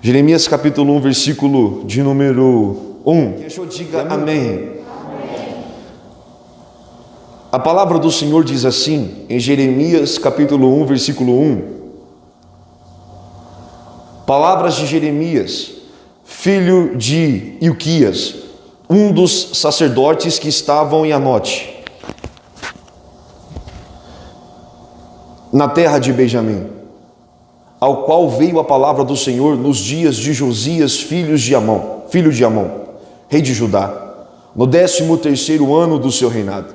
Jeremias capítulo 1, versículo de número 1. Que eu diga amém. A palavra do Senhor diz assim, em Jeremias capítulo 1, versículo 1. Palavras de Jeremias, filho de Ilquias, um dos sacerdotes que estavam em Anote, na terra de Benjamim, ao qual veio a palavra do Senhor nos dias de Josias, filho de Amon, rei de Judá, no 13º ano do seu reinado.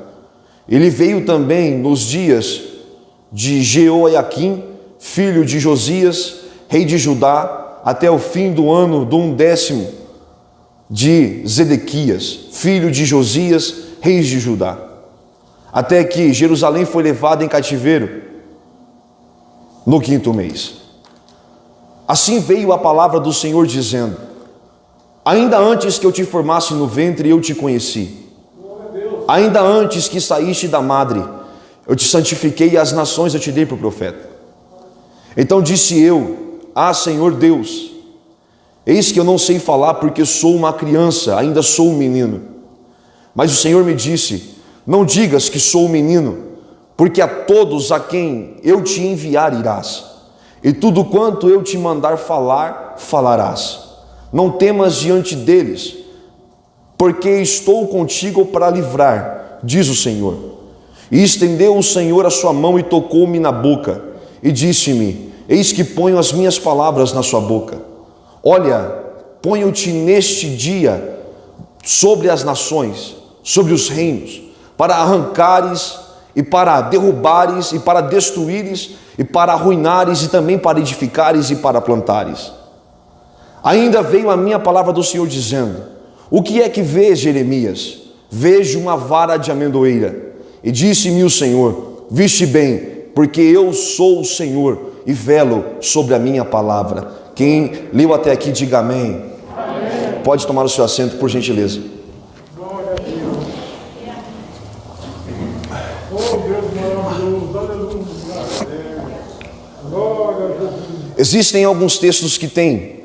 Ele veio também nos dias de Jeoiaquim, filho de Josias, rei de Judá, até o fim do ano do 11º de Zedequias, filho de Josias, rei de Judá, até que Jerusalém foi levada em cativeiro no 5º mês. Assim veio a palavra do Senhor dizendo: ainda antes que eu te formasse no ventre, eu te conheci. Ainda antes que saíste da madre, eu te santifiquei e as nações eu te dei por profeta. Então disse eu: ah, Senhor Deus, eis que eu não sei falar porque sou uma criança, ainda sou um menino. Mas o Senhor me disse: não digas que sou um menino, porque a todos a quem eu te enviar irás, e tudo quanto eu te mandar falar, falarás. Não temas diante deles, porque estou contigo para livrar, diz o Senhor. E estendeu o Senhor a sua mão e tocou-me na boca, e disse-me: eis que ponho as minhas palavras na sua boca. Olha, ponho-te neste dia sobre as nações, sobre os reinos, para arrancares e para derrubares, e para destruíres, e para arruinares, e também para edificares e para plantares. Ainda veio a minha palavra do Senhor dizendo: o que é que vês, Jeremias? Vejo uma vara de amendoeira. E disse-me o Senhor: viste bem, porque eu sou o Senhor e velo sobre a minha palavra. Quem leu até aqui, diga amém. Amém. Pode tomar o seu assento, por gentileza. Existem alguns textos que têm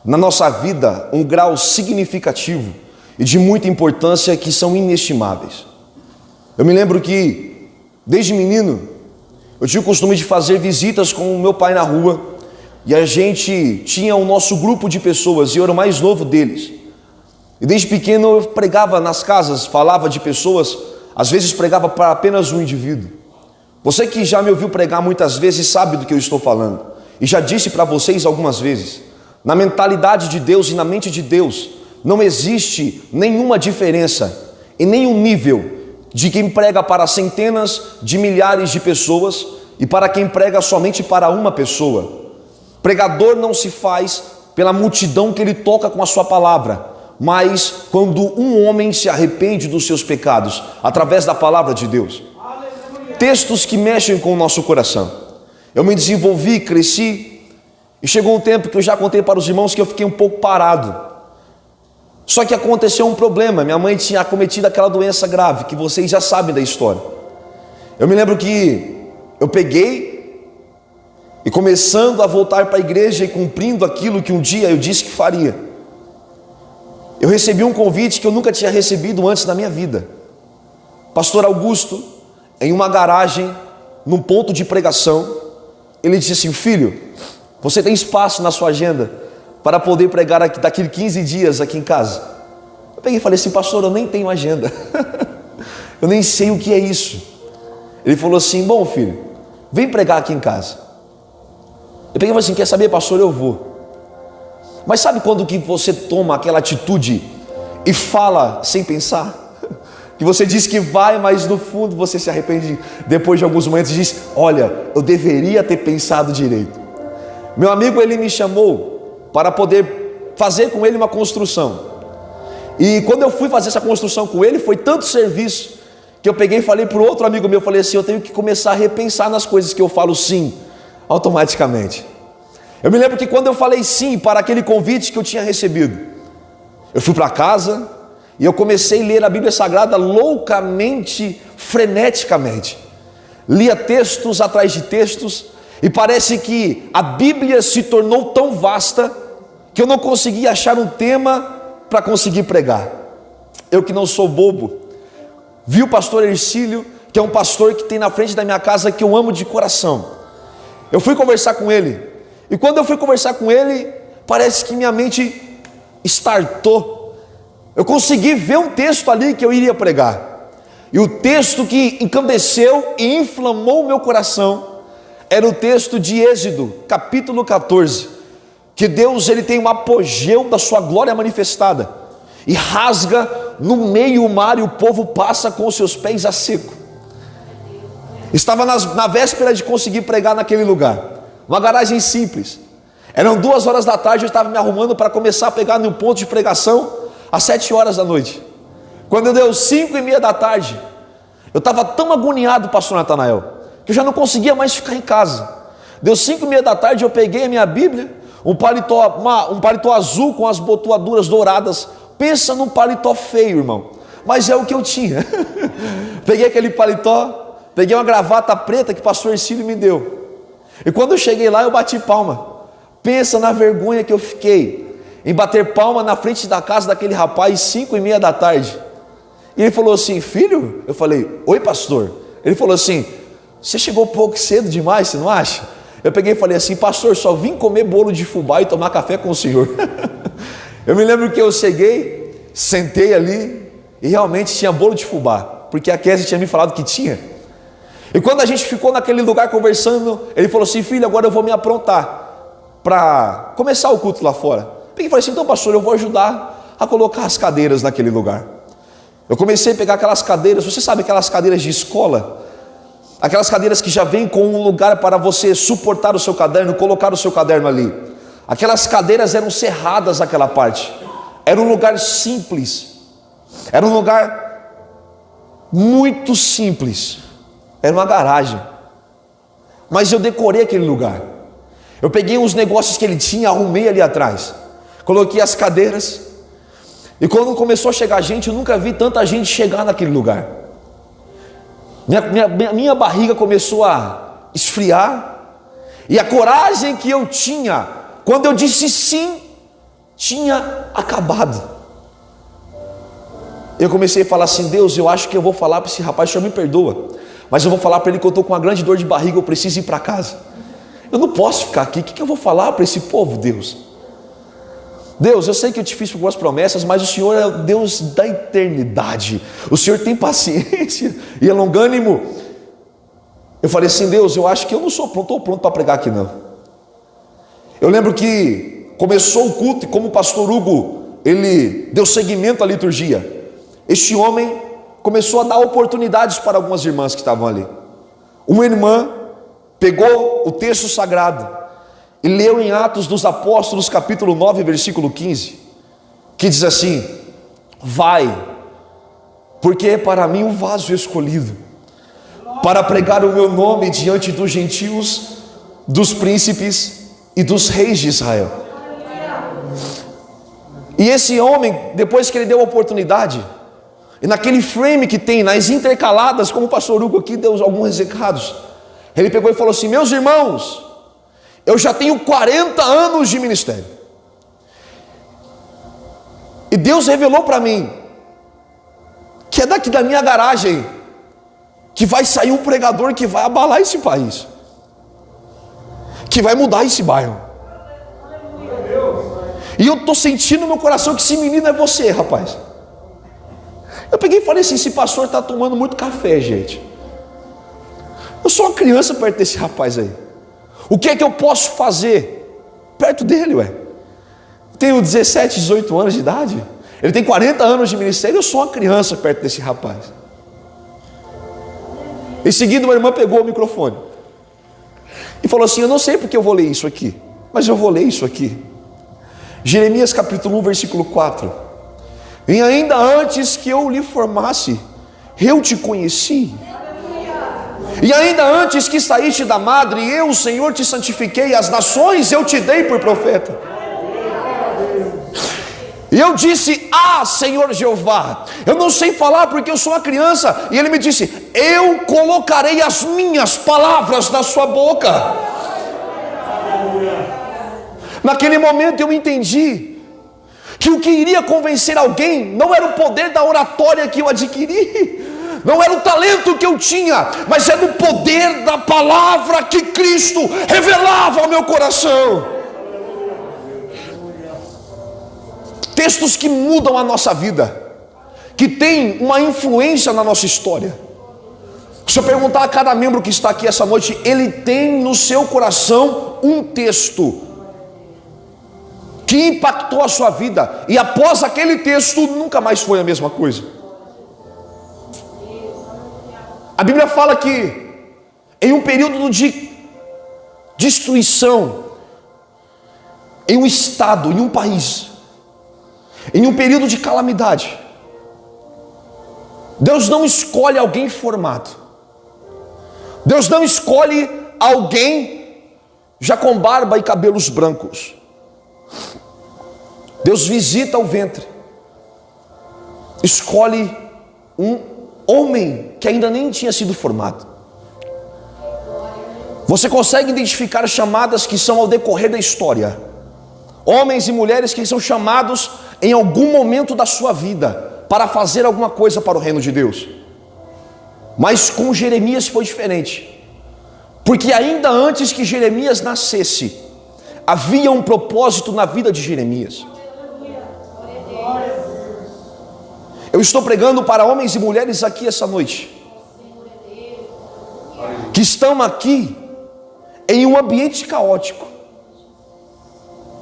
na nossa vida um grau significativo e de muita importância, que são inestimáveis. Eu me lembro que, desde menino, eu tinha o costume de fazer visitas com o meu pai na rua, e a gente tinha o nosso grupo de pessoas, e eu era o mais novo deles. E desde pequeno eu pregava nas casas, falava de pessoas, às vezes pregava para apenas um indivíduo. Você que já me ouviu pregar muitas vezes sabe do que eu estou falando, e já disse para vocês algumas vezes: na mentalidade de Deus e na mente de Deus não existe nenhuma diferença em nenhum nível de quem prega para centenas de milhares de pessoas e para quem prega somente para uma pessoa. Pregador não se faz pela multidão que ele toca com a sua palavra, mas quando um homem se arrepende dos seus pecados através da palavra de Deus. Textos que mexem com o nosso coração. Eu me desenvolvi, cresci, e chegou um tempo que eu já contei para os irmãos que eu fiquei um pouco parado. Só que aconteceu um problema. Minha mãe tinha acometido aquela doença grave, que vocês já sabem da história. Eu me lembro que eu peguei e, começando a voltar para a igreja e cumprindo aquilo que um dia eu disse que faria, eu recebi um convite que eu nunca tinha recebido antes na minha vida. Pastor Augusto, em uma garagem, num ponto de pregação, ele disse assim: filho, você tem espaço na sua agenda para poder pregar aqui, daqui a 15 dias aqui em casa? Eu peguei e falei assim: pastor, eu nem tenho agenda. Eu nem sei o que é isso. Ele falou assim: bom, filho, vem pregar aqui em casa. Eu peguei e falei assim: quer saber, pastor, eu vou. Mas sabe quando que você toma aquela atitude e fala sem pensar? Que você diz que vai, mas no fundo você se arrepende depois de alguns momentos e diz: olha, eu deveria ter pensado direito. Meu amigo, ele me chamou para poder fazer com ele uma construção. E quando eu fui fazer essa construção com ele, foi tanto serviço que eu peguei e falei para o outro amigo meu, falei assim: eu tenho que começar a repensar nas coisas que eu falo sim, automaticamente. Eu me lembro que quando eu falei sim para aquele convite que eu tinha recebido, eu fui para casa e eu comecei a ler a Bíblia Sagrada loucamente, freneticamente. Lia textos atrás de textos, e parece que a Bíblia se tornou tão vasta que eu não conseguia achar um tema para conseguir pregar. Eu que não sou bobo, vi o pastor Ercílio, que é um pastor que tem na frente da minha casa, que eu amo de coração. Eu fui conversar com ele, e quando eu fui conversar com ele, parece que minha mente startou. Eu consegui ver um texto ali que eu iria pregar, e o texto que encandeceu e inflamou o meu coração era o texto de Êxodo, capítulo 14, que Deus ele tem um apogeu da sua glória manifestada, e rasga no meio o mar, e o povo passa com os seus pés a seco. Estava na véspera de conseguir pregar naquele lugar, uma garagem simples. Eram 2 horas da tarde, eu estava me arrumando para começar a pegar no ponto de pregação às 7 horas da noite. Quando deu 5:30 da tarde, eu estava tão agoniado, pastor Natanael, que eu já não conseguia mais ficar em casa. Deu 5:30 da tarde, eu peguei a minha Bíblia, um paletó azul com as botoaduras douradas. Pensa num paletó feio, irmão, mas é o que eu tinha. Peguei aquele paletó, peguei uma gravata preta que o pastor Ercílio me deu, e quando eu cheguei lá, eu bati palma. Pensa na vergonha que eu fiquei em bater palma na frente da casa daquele rapaz, 5:30 da tarde. E ele falou assim: filho? Eu falei: oi, pastor. Ele falou assim: você chegou um pouco cedo demais, você não acha? Eu peguei e falei assim: pastor, só vim comer bolo de fubá e tomar café com o senhor. Eu me lembro que eu cheguei, sentei ali, e realmente tinha bolo de fubá, porque a Kézia tinha me falado que tinha. E quando a gente ficou naquele lugar conversando, ele falou assim: filho, agora eu vou me aprontar para começar o culto lá fora. Peguei e falei assim: então, pastor, eu vou ajudar a colocar as cadeiras naquele lugar. Eu comecei a pegar aquelas cadeiras, você sabe, aquelas cadeiras de escola, aquelas cadeiras que já vêm com um lugar para você suportar o seu caderno, colocar o seu caderno ali. Aquelas cadeiras eram cerradas naquela parte. Era um lugar simples, era um lugar muito simples, era uma garagem, mas eu decorei aquele lugar. Eu peguei uns negócios que ele tinha, arrumei ali atrás, coloquei as cadeiras, e quando começou a chegar gente, eu nunca vi tanta gente chegar naquele lugar. Minha barriga começou a esfriar, e a coragem que eu tinha, quando eu disse sim, tinha acabado. Eu comecei a falar assim: Deus, eu acho que eu vou falar para esse rapaz, o senhor me perdoa, mas eu vou falar para ele que eu estou com uma grande dor de barriga, eu preciso ir para casa. Eu não posso ficar aqui, o que eu vou falar para esse povo, Deus? Deus, eu sei que eu te fiz algumas promessas, mas o Senhor é o Deus da eternidade, o Senhor tem paciência e é longânimo. Eu falei assim: Deus, eu acho que eu não estou pronto para pregar aqui não. Eu lembro que começou o culto, e como o pastor Hugo, ele deu seguimento à liturgia, este homem começou a dar oportunidades para algumas irmãs que estavam ali. Uma irmã pegou o texto sagrado e leu em Atos dos Apóstolos, capítulo 9, versículo 15, que diz assim: vai, porque é para mim um vaso escolhido, para pregar o meu nome diante dos gentios, dos príncipes e dos reis de Israel. E esse homem, depois que ele deu a oportunidade, e naquele frame que tem, nas intercaladas, como o pastor Hugo aqui deu alguns recados, ele pegou e falou assim: meus irmãos, eu já tenho 40 anos de ministério, e Deus revelou para mim que é daqui da minha garagem que vai sair um pregador que vai abalar esse país, que vai mudar esse bairro. E eu estou sentindo no meu coração que esse menino é você, rapaz. Eu peguei e falei assim: esse pastor está tomando muito café, gente. Eu sou uma criança perto desse rapaz aí. O que é que eu posso fazer perto dele, ué? Tenho 17, 18 anos de idade. Ele tem 40 anos de ministério. Eu sou uma criança perto desse rapaz. Em seguida, uma irmã pegou o microfone e falou assim: eu não sei porque eu vou ler isso aqui, mas eu vou ler isso aqui. Jeremias capítulo 1, versículo 4. E ainda antes que eu lhe formasse, eu te conheci. E ainda antes que saíste da madre, eu, o Senhor, te santifiquei. As nações eu te dei por profeta. E eu disse: ah, Senhor Jeová, eu não sei falar porque eu sou uma criança. E ele me disse: eu colocarei as minhas palavras na sua boca. Naquele momento eu entendi que o que iria convencer alguém não era o poder da oratória que eu adquiri, não era o talento que eu tinha, mas era o poder da palavra que Cristo revelava ao meu coração. Textos que mudam a nossa vida, que têm uma influência na nossa história. Se eu perguntar a cada membro que está aqui essa noite, ele tem no seu coração um texto que impactou a sua vida, e após aquele texto nunca mais foi a mesma coisa. A Bíblia fala que em um período de destruição, em um estado, em um país, em um período de calamidade, Deus não escolhe alguém formado, Deus não escolhe alguém já com barba e cabelos brancos. Deus visita o ventre, escolhe um homem que ainda nem tinha sido formado. Você consegue identificar chamadas que são ao decorrer da história, homens e mulheres que são chamados em algum momento da sua vida para fazer alguma coisa para o reino de Deus. Mas com Jeremias foi diferente, porque ainda antes que Jeremias nascesse, havia um propósito na vida de Jeremias. Eu estou pregando para homens e mulheres aqui essa noite, que estão aqui em um ambiente caótico,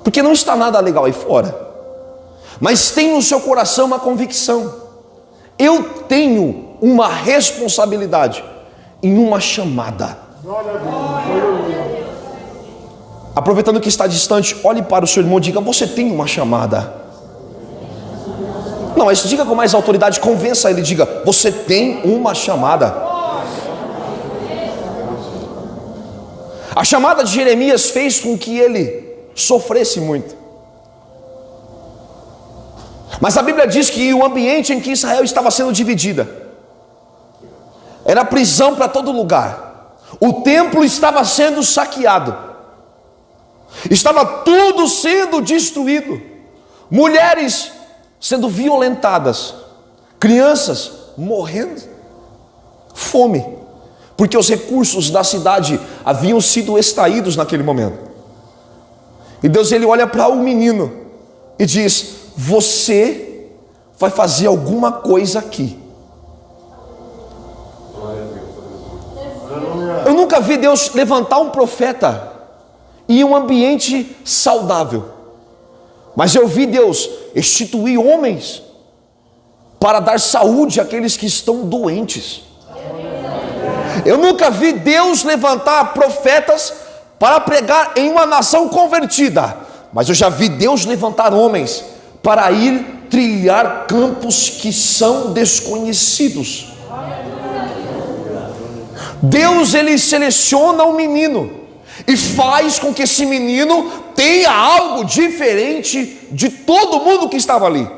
porque não está nada legal aí fora, mas tem no seu coração uma convicção: eu tenho uma responsabilidade em uma chamada. Aproveitando que está distante, olhe para o seu irmão e diga: você tem uma chamada. Não, mas diga com mais autoridade, convença ele, diga: você tem uma chamada. A chamada de Jeremias fez com que ele sofresse muito. Mas a Bíblia diz que o ambiente em que Israel estava sendo dividida era prisão para todo lugar. O templo estava sendo saqueado, estava tudo sendo destruído, mulheres sendo violentadas, crianças morrendo, fome, porque os recursos da cidade haviam sido extraídos naquele momento. E Deus, ele olha para o menino e diz: você vai fazer alguma coisa aqui. Eu nunca vi Deus levantar um profeta em um ambiente saudável, mas eu vi Deus instituir homens para dar saúde àqueles que estão doentes. Eu nunca vi Deus levantar profetas para pregar em uma nação convertida, mas eu já vi Deus levantar homens para ir trilhar campos que são desconhecidos. Deus, ele seleciona um menino e faz com que esse menino tenha algo diferente de todo mundo que estava ali.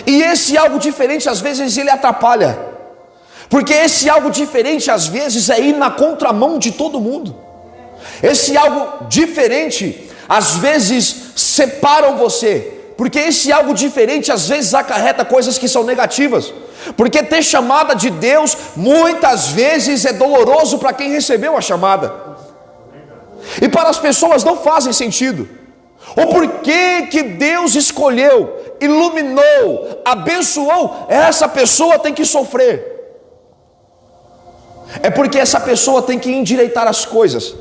E esse algo diferente às vezes ele atrapalha, porque esse algo diferente às vezes é ir na contramão de todo mundo. Esse algo diferente às vezes separam você, porque esse algo diferente às vezes acarreta coisas que são negativas. Porque ter chamada de Deus muitas vezes é doloroso para quem recebeu a chamada, e para as pessoas não fazem sentido. O porquê que Deus escolheu, iluminou, abençoou essa pessoa tem que sofrer, é porque essa pessoa tem que endireitar as coisas.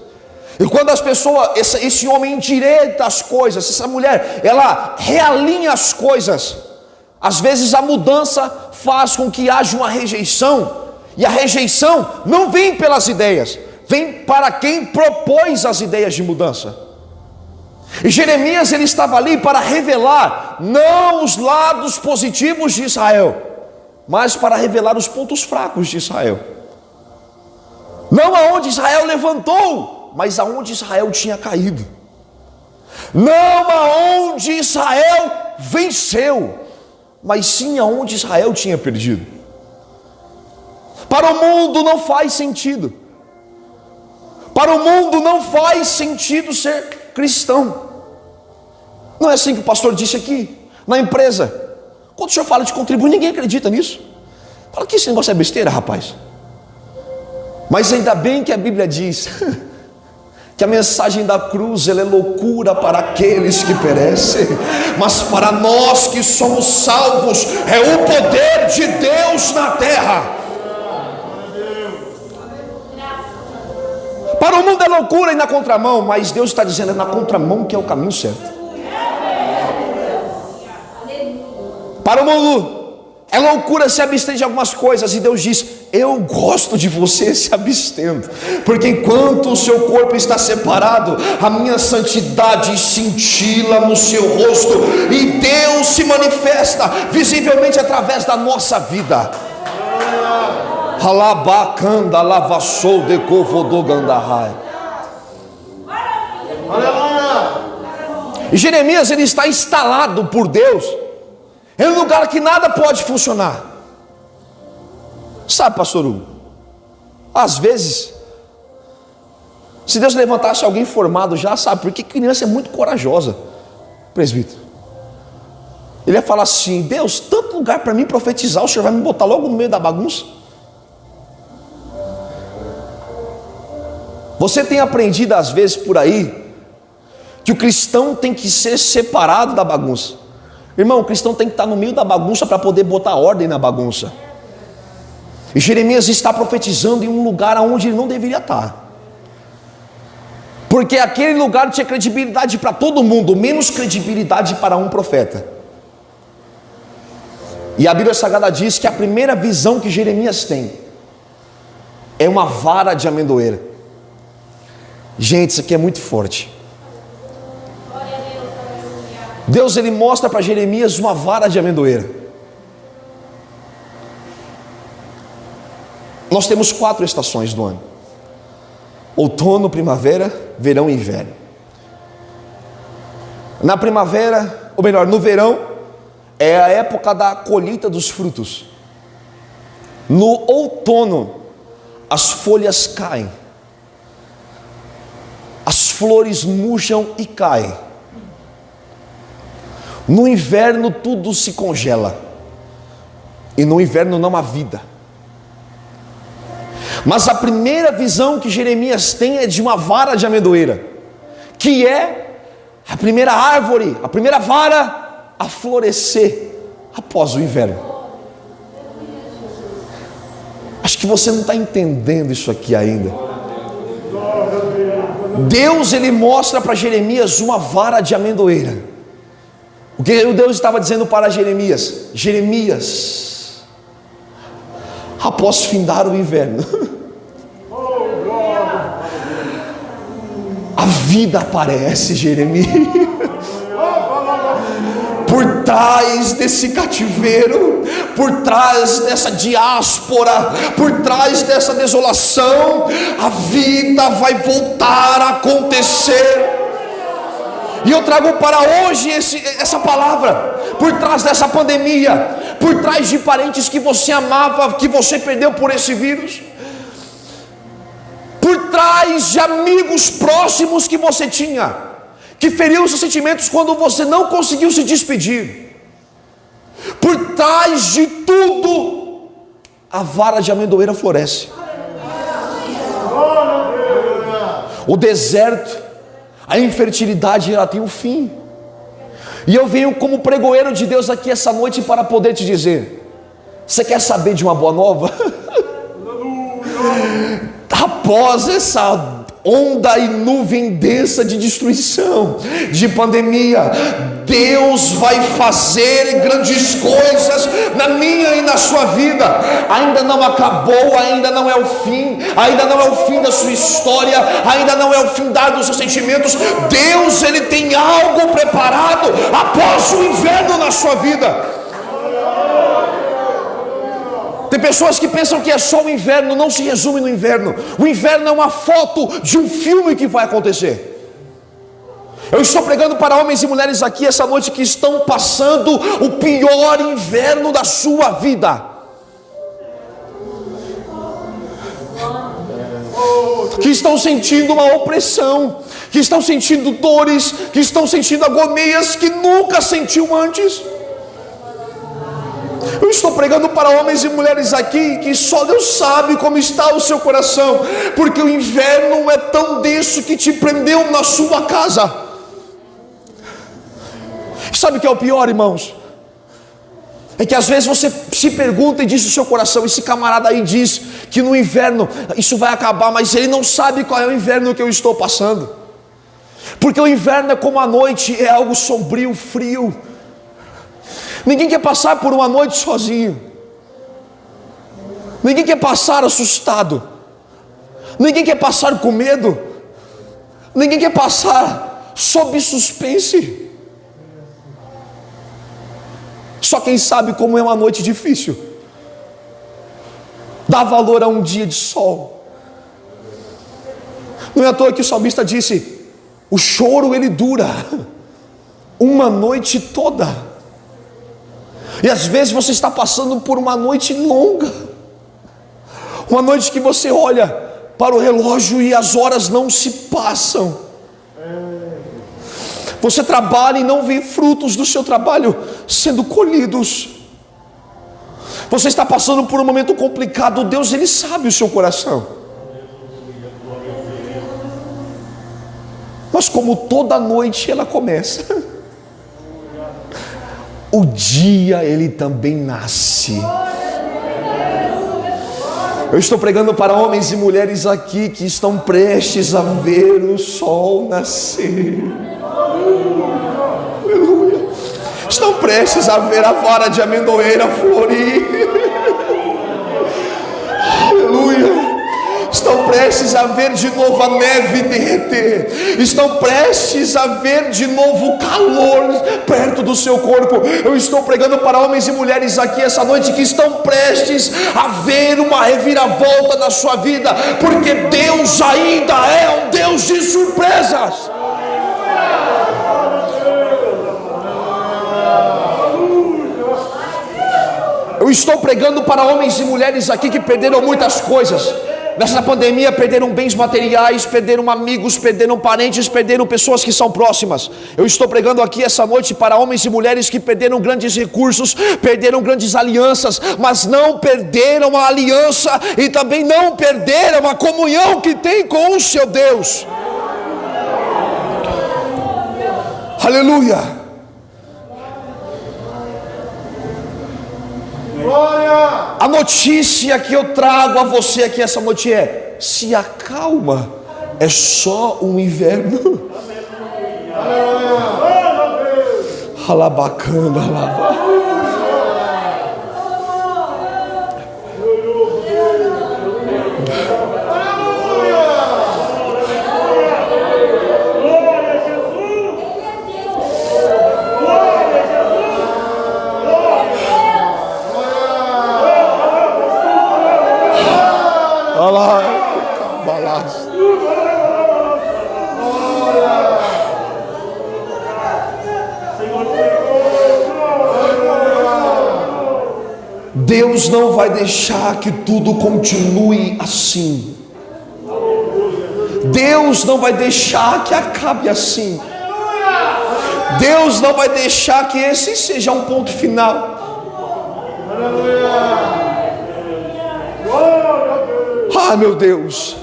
E quando as pessoas, esse homem endireita as coisas, essa mulher, ela realinha as coisas, às vezes a mudança faz com que haja uma rejeição, e a rejeição não vem pelas ideias, vem para quem propôs as ideias de mudança. E Jeremias, ele estava ali para revelar não os lados positivos de Israel, mas para revelar os pontos fracos de Israel. Não aonde Israel levantou, mas aonde Israel tinha caído. Não aonde Israel venceu, mas sim aonde Israel tinha perdido. Para o mundo não faz sentido, Para o mundo não faz sentido ser cristão. Não é assim que o pastor disse aqui, na empresa. Quando o senhor fala de contribuir, ninguém acredita nisso. Fala que esse negócio é besteira, rapaz. Mas ainda bem que a Bíblia diz que a mensagem da cruz ela é loucura para aqueles que perecem, mas para nós que somos salvos é o poder de Deus na terra. Para o mundo é loucura e na contramão, mas Deus está dizendo é na contramão que é o caminho certo. Para o mundo é loucura se abster de algumas coisas, e Deus diz: eu gosto de você se abstendo, porque enquanto o seu corpo está separado, a minha santidade cintila no seu rosto, e Deus se manifesta visivelmente através da nossa vida. Halabacanda lavassou de covodogandahai. E Jeremias ele está instalado por Deus em um lugar que nada pode funcionar. Sabe, pastor Hugo, às vezes, se Deus levantasse alguém formado já, sabe, porque criança é muito corajosa, presbítero. Ele ia falar assim: Deus, tanto lugar para mim profetizar, o senhor vai me botar logo no meio da bagunça? Você tem aprendido às vezes por aí que o cristão tem que ser separado da bagunça. Irmão, o cristão tem que estar no meio da bagunça para poder botar ordem na bagunça. E Jeremias está profetizando em um lugar onde ele não deveria estar, porque aquele lugar tinha credibilidade para todo mundo, menos credibilidade para um profeta. E a Bíblia Sagrada diz que a primeira visão que Jeremias tem é uma vara de amendoeira. Gente, isso aqui é muito forte. Deus ele mostra para Jeremias uma vara de amendoeira. Nós temos 4 estações do ano: outono, primavera, verão e inverno. Na primavera, ou melhor, no verão, é a época da colheita dos frutos. No outono, as folhas caem, as flores murcham e caem. No inverno tudo se congela, e no inverno não há vida. Mas a primeira visão que Jeremias tem é de uma vara de amendoeira, que é a primeira árvore, a primeira vara a florescer após o inverno. Acho que você não está entendendo isso aqui ainda. Deus ele mostra para Jeremias uma vara de amendoeira. O que Deus estava dizendo para Jeremias? Jeremias, após findar o inverno, a vida aparece, Jeremias. Por trás desse cativeiro, por trás dessa diáspora, por trás dessa desolação, a vida vai voltar a acontecer. E eu trago para hoje essa palavra, por trás dessa pandemia, por trás de parentes que você amava, que você perdeu por esse vírus, por trás de amigos próximos que você tinha, que feriram seus sentimentos quando você não conseguiu se despedir, por trás de tudo, a vara de amendoeira floresce. O deserto, a infertilidade, ela tem um fim. E eu venho como pregoeiro de Deus aqui essa noite para poder te dizer: você quer saber de uma boa nova? Após essa onda e nuvem densa de destruição, de pandemia, Deus vai fazer grandes coisas na minha e na sua vida. Ainda não acabou, ainda não é o fim, ainda não é o fim da sua história, ainda não é o findar dos seus sentimentos. Deus ele tem algo preparado após o inverno na sua vida. Tem pessoas que pensam que é só o inverno, não se resume no inverno. O inverno é uma foto de um filme que vai acontecer. Eu estou pregando para homens e mulheres aqui essa noite que estão passando o pior inverno da sua vida, que estão sentindo uma opressão, que estão sentindo dores, que estão sentindo agonias que nunca sentiu antes. Eu estou pregando para homens e mulheres aqui que só Deus sabe como está o seu coração, porque o inverno é tão denso que te prendeu na sua casa. Sabe o que é o pior, irmãos? É que às vezes você se pergunta e diz no seu coração: esse camarada aí diz que no inverno isso vai acabar, mas ele não sabe qual é o inverno que eu estou passando. Porque o inverno é como a noite, é algo sombrio, frio. Ninguém quer passar por uma noite sozinho. Ninguém quer passar assustado. Ninguém quer passar com medo. Ninguém quer passar sob suspense. Só quem sabe como é uma noite difícil dá valor a um dia de sol. Não é à toa que o salmista disse: o choro ele dura uma noite toda. E às vezes você está passando por uma noite longa, uma noite que você olha para o relógio e as horas não se passam. Você trabalha e não vê frutos do seu trabalho sendo colhidos. Você está passando por um momento complicado. Deus, Ele sabe o seu coração. Mas como toda noite ela começa, o dia ele também nasce. Eu estou pregando para homens e mulheres aqui que estão prestes a ver o sol nascer. Aleluia. Estão prestes a ver a vara de amendoeira florir. Aleluia. Estão prestes a ver de novo a neve derreter. Estão prestes a ver de novo o calor perto do seu corpo. Eu estou pregando para homens e mulheres aqui essa noite que estão prestes a ver uma reviravolta na sua vida, porque Deus ainda é um Deus de surpresas. Eu estou pregando para homens e mulheres aqui que perderam muitas coisas. Nessa pandemia perderam bens materiais, perderam amigos, perderam parentes, perderam pessoas que são próximas. Eu estou pregando aqui essa noite para homens e mulheres que perderam grandes recursos, perderam grandes alianças, mas não perderam a aliança e também não perderam a comunhão que tem com o seu Deus. Aleluia. A notícia que eu trago a você aqui essa noite é: se acalma, é só um inverno. Alabacana, alabá. Deus não vai deixar que tudo continue assim. Deus não vai deixar que acabe assim. Deus não vai deixar que esse seja um ponto final. Ah, meu Deus.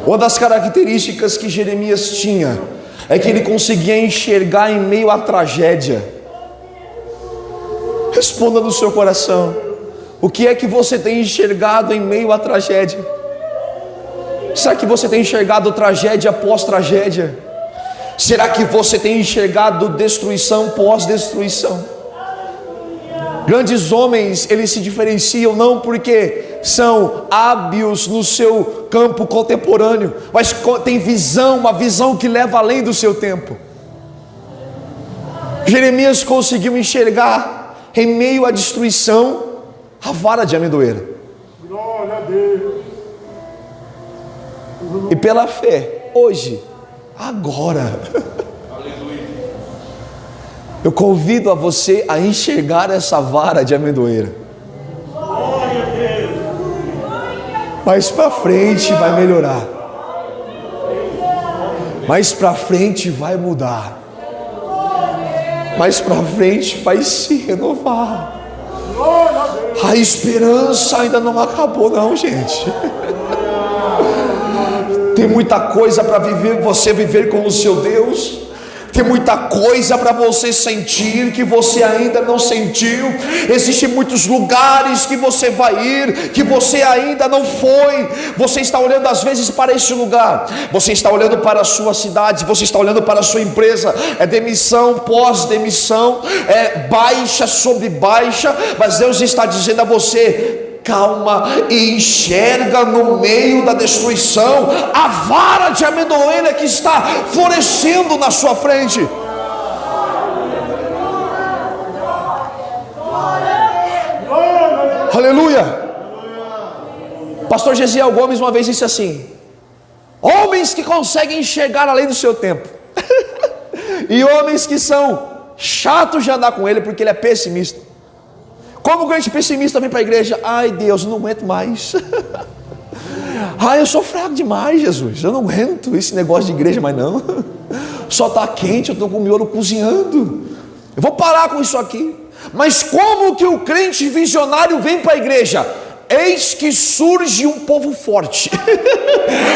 Uma das características que Jeremias tinha é que ele conseguia enxergar em meio à tragédia. Responda no seu coração: o que é que você tem enxergado em meio à tragédia? Será que você tem enxergado tragédia após tragédia? Será que você tem enxergado destruição pós destruição? Grandes homens, eles se diferenciam não porque são hábeis no seu campo contemporâneo, mas tem visão, uma visão que leva além do seu tempo. Jeremias conseguiu enxergar em meio à destruição a vara de amendoeira. Glória a Deus. E pela fé, hoje, agora, eu convido a você a enxergar essa vara de amendoeira. mais para frente vai melhorar, mais para frente vai mudar, mais para frente vai se renovar. A esperança ainda não acabou não, gente. Tem muita coisa para viver, você viver com o seu Deus. Tem muita coisa para você sentir que você ainda não sentiu. Existem muitos lugares que você vai ir, que você ainda não foi. Você está olhando às vezes para esse lugar, você está olhando para a sua cidade, você está olhando para a sua empresa. É demissão, pós-demissão, é baixa sobre baixa. Mas Deus está dizendo a você: calma e enxerga no meio da destruição a vara de amendoeira que está florescendo na sua frente. Aleluia. Pastor Gesiel Gomes uma vez disse assim: homens que conseguem enxergar além do seu tempo e homens que são chatos de andar com ele porque ele é pessimista. Como o crente pessimista vem para a igreja: ai Deus, eu não aguento mais. Ai, eu sou fraco demais, Jesus, eu não aguento esse negócio de igreja mais não. Só está quente, eu estou com o miolo cozinhando, eu vou parar com isso aqui. Mas como que o crente visionário vem para a igreja? Eis que surge um povo forte,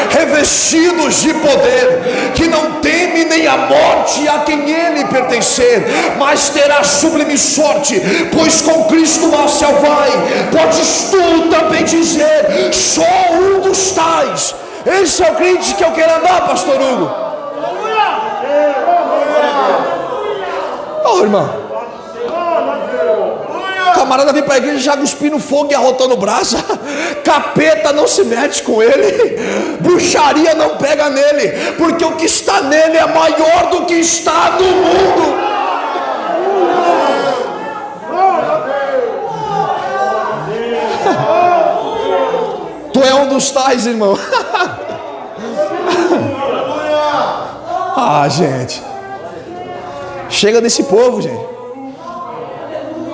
revestidos de poder, que não teme nem a morte a quem ele pertencer, mas terá sublime sorte, pois com Cristo ao céu vai. Podes tu também dizer: sou um dos tais. Esse é o crente que eu quero andar, pastor Hugo. Oh, irmão, camarada vem para a igreja já cuspindo fogo e arrotando o braço. Capeta não se mete com ele, bruxaria não pega nele, porque o que está nele é maior do que está no mundo. Tu é um dos tais, irmão. Ah, gente, chega desse povo, gente.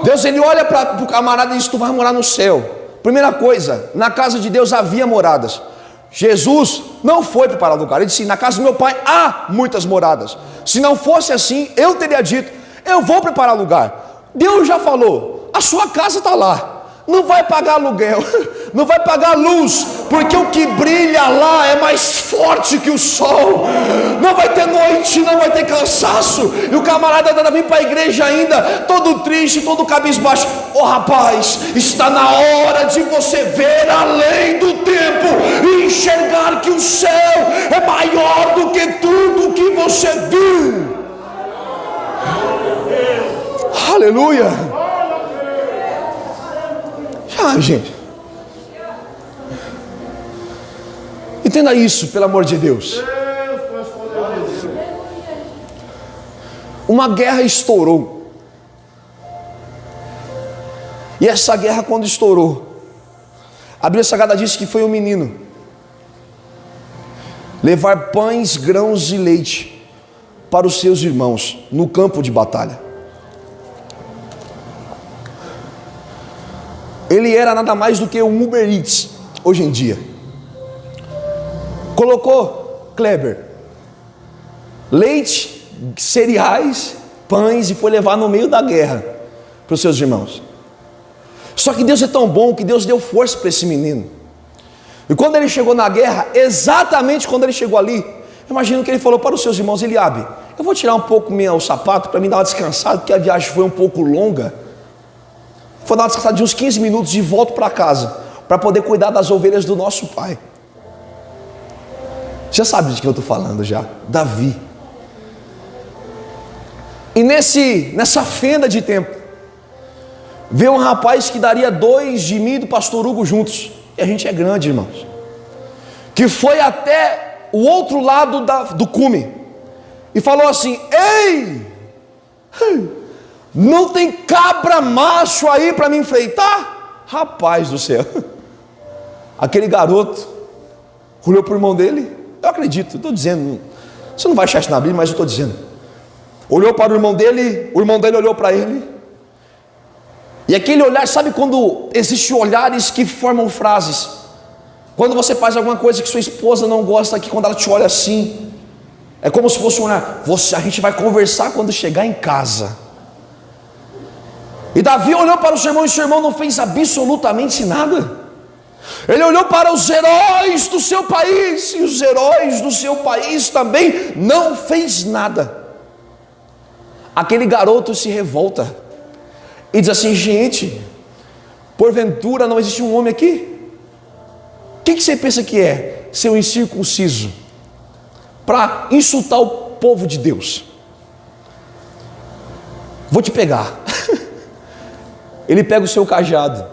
Deus, ele olha para o camarada e diz: tu vai morar no céu. Primeira coisa, na casa de Deus havia moradas. Jesus não foi preparar lugar. Ele disse: na casa do meu pai há muitas moradas. Se não fosse assim, eu teria dito: eu vou preparar lugar. Deus já falou: a sua casa está lá. Não vai pagar aluguel, não vai pagar luz, porque o que brilha lá é mais forte que o sol. Não vai ter noite, não vai ter cansaço. E o camarada ainda vem para a igreja ainda, todo triste, todo cabisbaixo. Oh rapaz, está na hora de você ver além do tempo e enxergar que o céu é maior do que tudo que você viu. Aleluia. Ah, gente, entenda isso, pelo amor de Deus. Uma guerra estourou, e essa guerra, quando estourou, a Bíblia Sagrada diz que foi um menino levar pães, grãos e leite para os seus irmãos no campo de batalha. Ele era nada mais do que um Uber Eats hoje em dia. Colocou, Kleber, leite, cereais, pães e foi levar no meio da guerra para os seus irmãos. Só que Deus é tão bom que Deus deu força para esse menino. E quando ele chegou na guerra, exatamente quando ele chegou ali, imagino que ele falou para os seus irmãos: Eliabe, eu vou tirar um pouco o sapato para me dar uma descansada, porque a viagem foi um pouco longa. Vou dar uma descansada de uns 15 minutos e volto para casa, para poder cuidar das ovelhas do nosso pai. Já sabe de quem eu estou falando já, Davi. E nessa fenda de tempo, veio um rapaz que daria 2 de mim e do pastor Hugo juntos. E a gente é grande, irmãos. Que foi até o outro lado do cume e falou assim: ei, não tem cabra macho aí para me enfrentar? Rapaz do céu. Aquele garoto olhou para o irmão dele. Eu acredito, estou dizendo, você não vai achar isso na Bíblia, mas eu estou dizendo. Olhou para o irmão dele olhou para ele. E aquele olhar, sabe quando existem olhares que formam frases? Quando você faz alguma coisa que sua esposa não gosta, que quando ela te olha assim, é como se fosse um olhar, a gente vai conversar quando chegar em casa. E Davi olhou para o seu irmão, e o seu irmão não fez absolutamente nada. Ele olhou para os heróis do seu país, e os heróis do seu país também não fez nada. Aquele garoto se revolta e diz assim: gente, porventura não existe um homem aqui? O que você pensa que é ser um incircunciso para insultar o povo de Deus? Vou te pegar. Ele pega o seu cajado,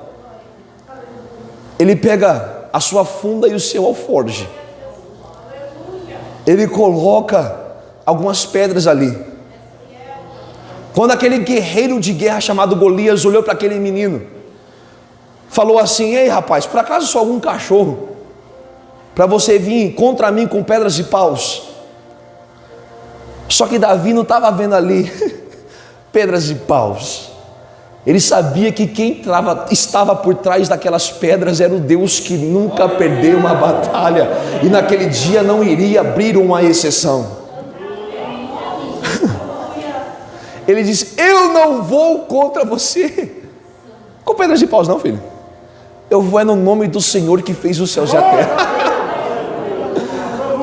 ele pega a sua funda e o seu alforje, ele coloca algumas pedras ali. Quando aquele guerreiro de guerra chamado Golias olhou para aquele menino, falou assim: ei rapaz, por acaso sou algum cachorro para você vir contra mim com pedras e paus? Só que Davi não estava vendo ali pedras e paus. Ele sabia que quem estava por trás daquelas pedras era o Deus que nunca perdeu uma batalha, e naquele dia não iria abrir uma exceção. Ele disse: eu não vou contra você com pedras de paus não, filho. Eu vou no nome do Senhor que fez os céus e a terra.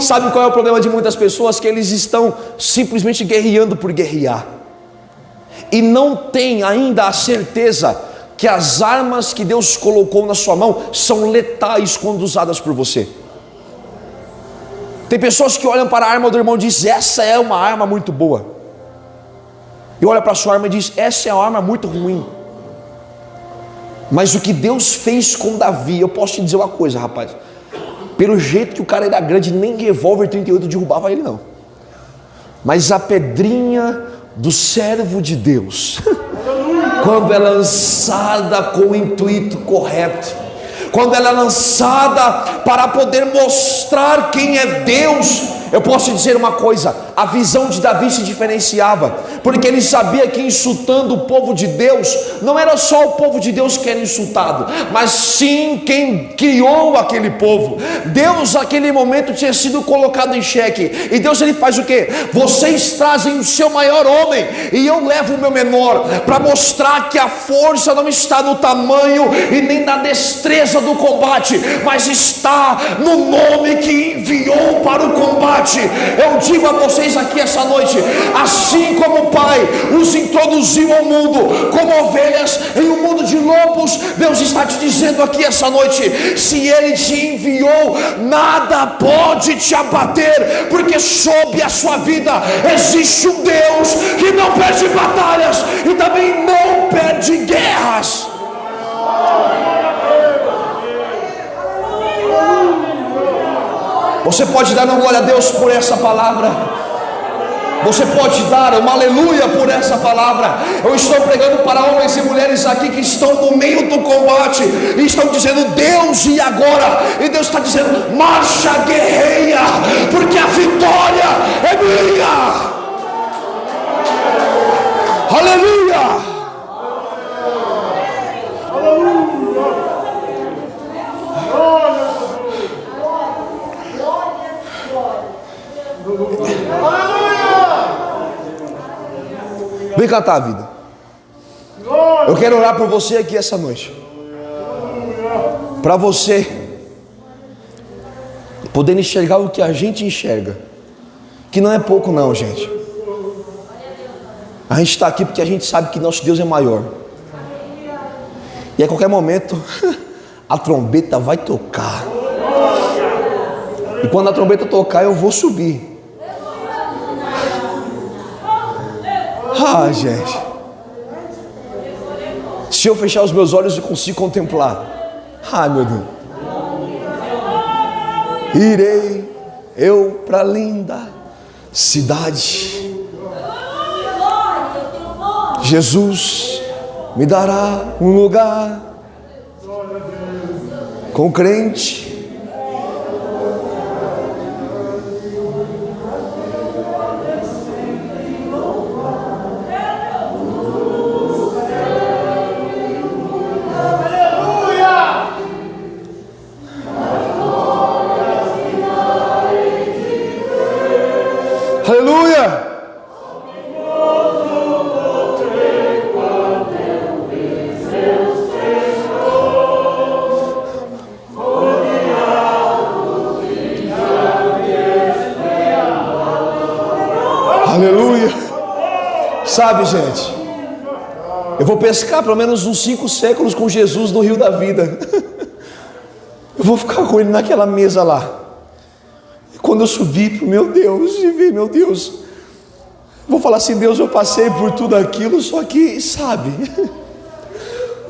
Sabe qual é o problema de muitas pessoas? Que eles estão simplesmente guerreando por guerrear, e não tem ainda a certeza que as armas que Deus colocou na sua mão são letais quando usadas por você. Tem pessoas que olham para a arma do irmão e dizem: essa é uma arma muito boa, e olha para a sua arma e diz: essa é uma arma muito ruim. Mas o que Deus fez com Davi, eu posso te dizer uma coisa, rapaz, pelo jeito que o cara era grande, nem revólver 38 derrubava ele não, mas a pedrinha do servo de Deus, quando é lançada com o intuito correto, quando ela é lançada para poder mostrar quem é Deus, eu posso te dizer uma coisa: a visão de Davi se diferenciava, porque ele sabia que insultando o povo de Deus, não era só o povo de Deus que era insultado, mas sim quem criou aquele povo. Deus naquele momento tinha sido colocado em xeque, e Deus ele faz o quê? Vocês trazem o seu maior homem, e eu levo o meu menor, para mostrar que a força não está no tamanho e nem na destreza do combate, mas está no nome que enviou para o combate. Eu digo a vocês aqui essa noite: assim como o Pai os introduziu ao mundo como ovelhas em um mundo de lobos, Deus está te dizendo aqui essa noite: se Ele te enviou, nada pode te abater, porque sob a sua vida existe um Deus que não perde batalhas e também não perde guerras. Você pode dar uma glória a Deus por essa palavra? Você pode dar uma aleluia por essa palavra? Eu estou pregando para homens e mulheres aqui que estão no meio do combate e estão dizendo: Deus, e agora? E Deus está dizendo: marcha, guerreia, porque a vitória é minha. Aleluia. Vem cantar a vida. Eu quero orar por você aqui essa noite, para você poder enxergar o que a gente enxerga, que não é pouco não, gente. A gente está aqui porque a gente sabe que nosso Deus é maior, e a qualquer momento a trombeta vai tocar, e quando a trombeta tocar eu vou subir. Ah, gente, se eu fechar os meus olhos eu consigo contemplar. Ai, meu Deus. Irei eu para a linda cidade, Jesus me dará um lugar com crente. Aleluia! Aleluia! Sabe, gente, eu vou pescar pelo menos uns 5 séculos com Jesus no rio da vida. Eu vou ficar com ele naquela mesa lá. E quando eu subir para meu Deus e ver, meu Deus, vou falar assim: Deus, eu passei por tudo aquilo, só que, sabe,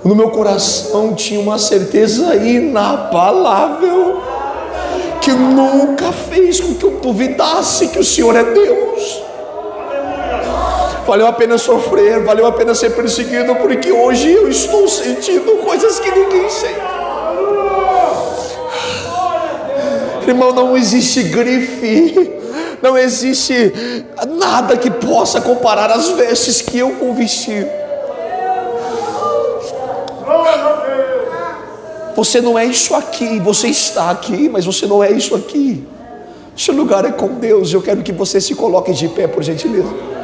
no meu coração tinha uma certeza inabalável, que nunca fez com que eu duvidasse que o Senhor é Deus. Valeu a pena sofrer, valeu a pena ser perseguido, porque hoje eu estou sentindo coisas que ninguém sente. Irmão, não existe grife, não existe nada que possa comparar as vestes que eu vou vestir. Você não é isso aqui, você está aqui, mas você não é isso aqui. Seu lugar é com Deus. Eu quero que você se coloque de pé, por gentileza.